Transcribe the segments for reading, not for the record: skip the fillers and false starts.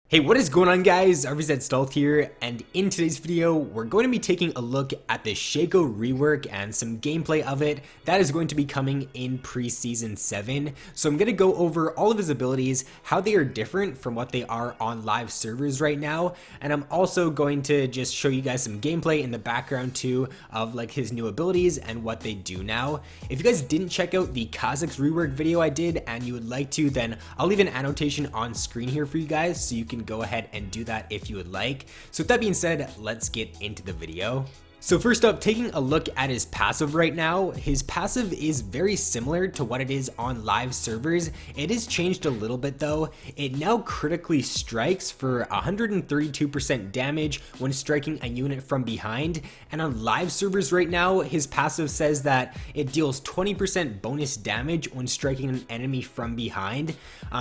Hey, what is going on guys? RvzStealth here, and in today's video, we're going to be taking a look at the Shaco rework and some gameplay of it that is going to be coming in preseason 7. So I'm going to go over all of his abilities, how they are different from what they are on live servers right now, and I'm also going to just show you guys some gameplay in the background too of like his new abilities and what they do now. If you guys didn't check out the Kha'Zix rework video I did and you would like to, then I'll leave an annotation on screen here for you guys so you can go ahead and do that if you would like. So with that being said, let's get into the video. So first up, taking a look at his passive right now, his passive is very similar to what it is on live servers. It is changed a little bit though. It now critically strikes for 132% damage when striking a unit from behind, and on live servers right now, his passive says that it deals 20% bonus damage when striking an enemy from behind.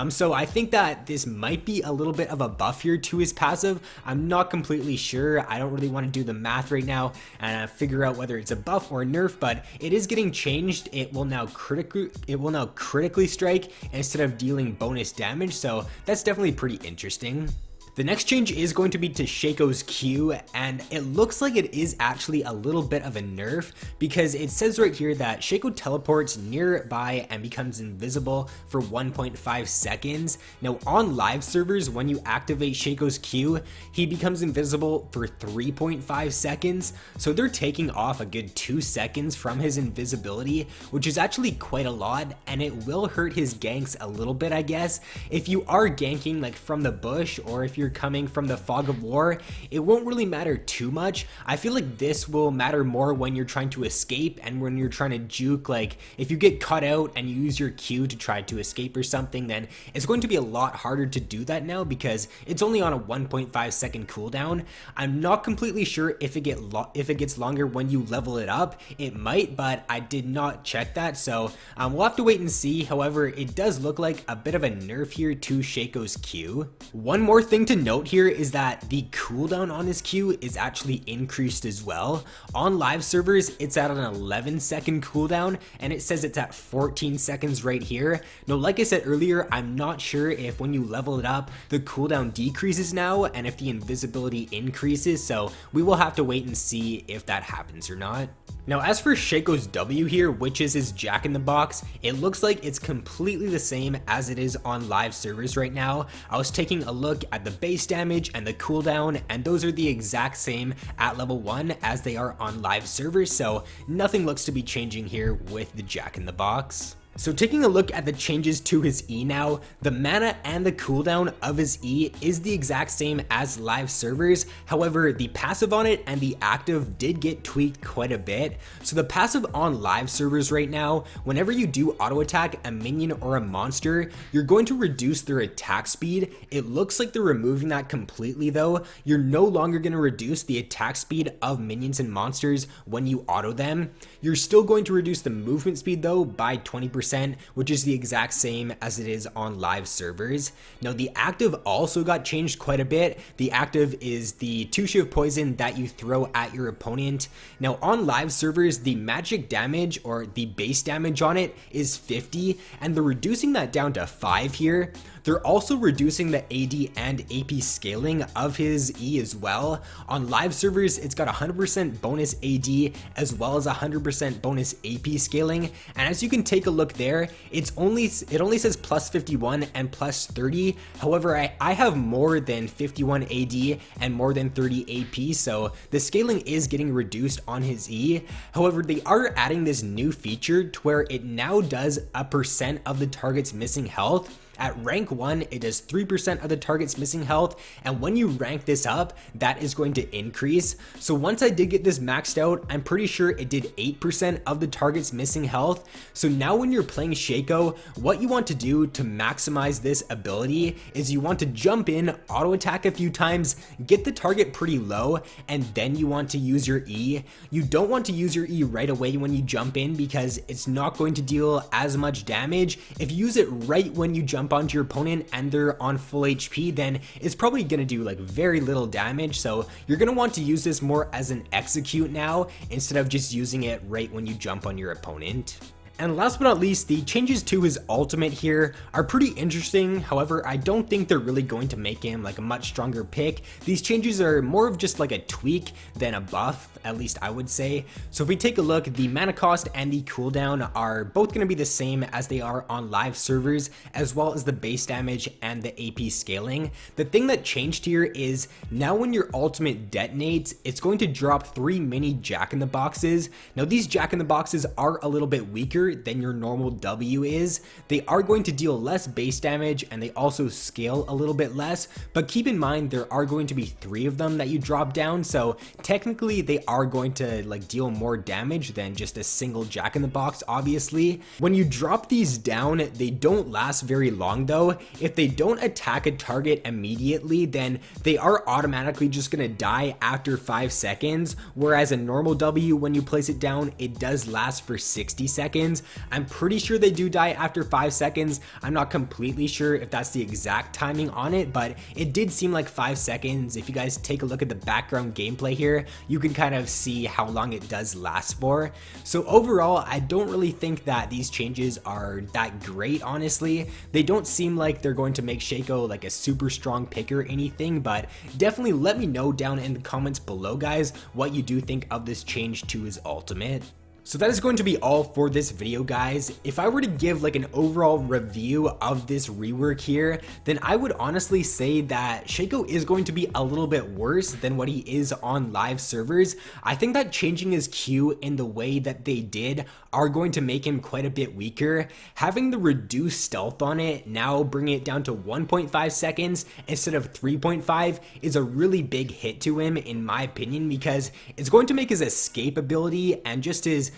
So I think that this might be a little bit of a buff here to his passive. I'm not completely sure. I don't really want to do the math right now and figure out whether it's a buff or a nerf, but it is getting changed. It will now critically strike instead of dealing bonus damage, so that's definitely pretty interesting. The next change is going to be to Shaco's Q, and it looks like it is actually a little bit of a nerf because it says right here that Shaco teleports nearby and becomes invisible for 1.5 seconds. Now on live servers, when you activate Shaco's Q, he becomes invisible for 3.5 seconds. So they're taking off a good 2 seconds from his invisibility, which is actually quite a lot, and it will hurt his ganks a little bit, I guess. If you are ganking like from the bush, or if you're coming from the fog of war, it won't really matter too much. I feel like this will matter more when you're trying to escape and when you're trying to juke. Like if you get caught out and you use your Q to try to escape or something, then it's going to be a lot harder to do that now because it's only on a 1.5 second cooldown. I'm not completely sure if it gets longer when you level it up. It might, but I did not check that, so we'll have to wait and see. However, it does look like a bit of a nerf here to Shaco's Q. One more thing to note here is that the cooldown on his Q is actually increased as well. On live servers, it's at an 11-second cooldown, and it says it's at 14 seconds right here. Now, like I said earlier, I'm not sure if when you level it up, the cooldown decreases now and if the invisibility increases, so we will have to wait and see if that happens or not. Now, as for Shaco's W here, which is his Jack-in-the-Box, it looks like it's completely the same as it is on live servers right now. I was taking a look at the base damage and the cooldown, and those are the exact same at level 1 as they are on live servers, so nothing looks to be changing here with the Jack-in-the-Box. So taking a look at the changes to his E now, the mana and the cooldown of his E is the exact same as live servers. However, the passive on it and the active did get tweaked quite a bit. So the passive on live servers right now, whenever you do auto attack a minion or a monster, you're going to reduce their attack speed. It looks like they're removing that completely though. You're no longer going to reduce the attack speed of minions and monsters when you auto them. You're still going to reduce the movement speed though by 20%, which is the exact same as it is on live servers. Now the active also got changed quite a bit. The active is the 2-shift poison that you throw at your opponent. Now on live servers, the magic damage or the base damage on it is 50, and they're reducing that down to 5 here. They're also reducing the AD and AP scaling of his E as well. On live servers, it's got 100% bonus AD as well as 100% bonus AP scaling. And as you can take a look there, it only says plus 51 and plus 30. However, I have more than 51 AD and more than 30 AP, so the scaling is getting reduced on his E. However, they are adding this new feature to where it now does a % of the target's missing health. At rank 1, it does 3% of the target's missing health, and when you rank this up, that is going to increase. So once I did get this maxed out, I'm pretty sure it did 8% of the target's missing health. So now when you're playing Shaco, what you want to do to maximize this ability is you want to jump in, auto attack a few times, get the target pretty low, and then you want to use your E. You don't want to use your E right away when you jump in because it's not going to deal as much damage. If you use it right when you jump onto your opponent and they're on full HP, then it's probably going to do like very little damage. So you're going to want to use this more as an execute now instead of just using it right when you jump on your opponent. And last but not least, the changes to his ultimate here are pretty interesting. However, I don't think they're really going to make him like a much stronger pick. These changes are more of just like a tweak than a buff, at least I would say. So if we take a look, the mana cost and the cooldown are both going to be the same as they are on live servers, as well as the base damage and the AP scaling. The thing that changed here is now when your ultimate detonates, it's going to drop 3 mini jack-in-the-boxes. Now these jack-in-the-boxes are a little bit weaker than your normal W is. They are going to deal less base damage and they also scale a little bit less, but keep in mind there are going to be 3 of them that you drop down, so technically they are going to like deal more damage than just a single jack-in-the-box. Obviously, when you drop these down, they don't last very long though. If they don't attack a target immediately, then they are automatically just gonna die after 5 seconds, whereas a normal W, when you place it down, it does last for 60 seconds. I'm pretty sure they do die after 5 seconds. I'm not completely sure if that's the exact timing on it, but it did seem like 5 seconds. If you guys take a look at the background gameplay here, you can kind of see how long it does last for. So overall, I don't really think that these changes are that great, honestly. They don't seem like they're going to make Shaco like a super strong pick or anything, but definitely let me know down in the comments below, guys, what you do think of this change to his ultimate. So that is going to be all for this video, guys. If I were to give like an overall review of this rework here, then I would honestly say that Shaco is going to be a little bit worse than what he is on live servers. I think that changing his Q in the way that they did are going to make him quite a bit weaker. Having the reduced stealth on it, now bringing it down to 1.5 seconds instead of 3.5 is a really big hit to him in my opinion, because it's going to make his escape ability and just his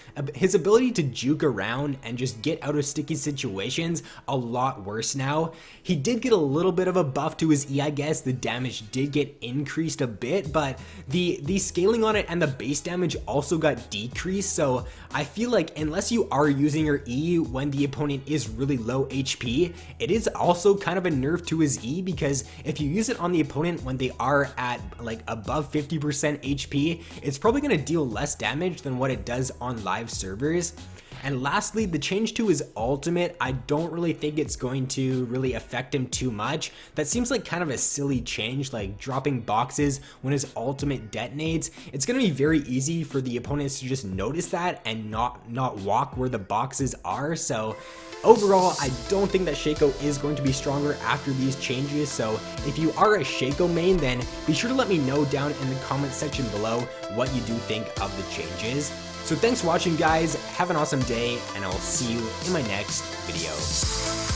ability to juke around and just get out of sticky situations a lot worse now. He did get a little bit of a buff to his E, I guess. The damage did get increased a bit, but the scaling on it and the base damage also got decreased. So I feel like unless you are using your E when the opponent is really low HP, it is also kind of a nerf to his E, because if you use it on the opponent when they are at like above 50% HP, it's probably going to deal less damage than what it does on live servers. And lastly, the change to his ultimate, I don't really think it's going to really affect him too much. That seems like kind of a silly change, like dropping boxes when his ultimate detonates. It's going to be very easy for the opponents to just notice that and not walk where the boxes are. So overall, I don't think that Shaco is going to be stronger after these changes. So if you are a Shaco main, then be sure to let me know down in the comment section below what you do think of the changes. So thanks for watching, guys. Have an awesome day, and I will see you in my next video.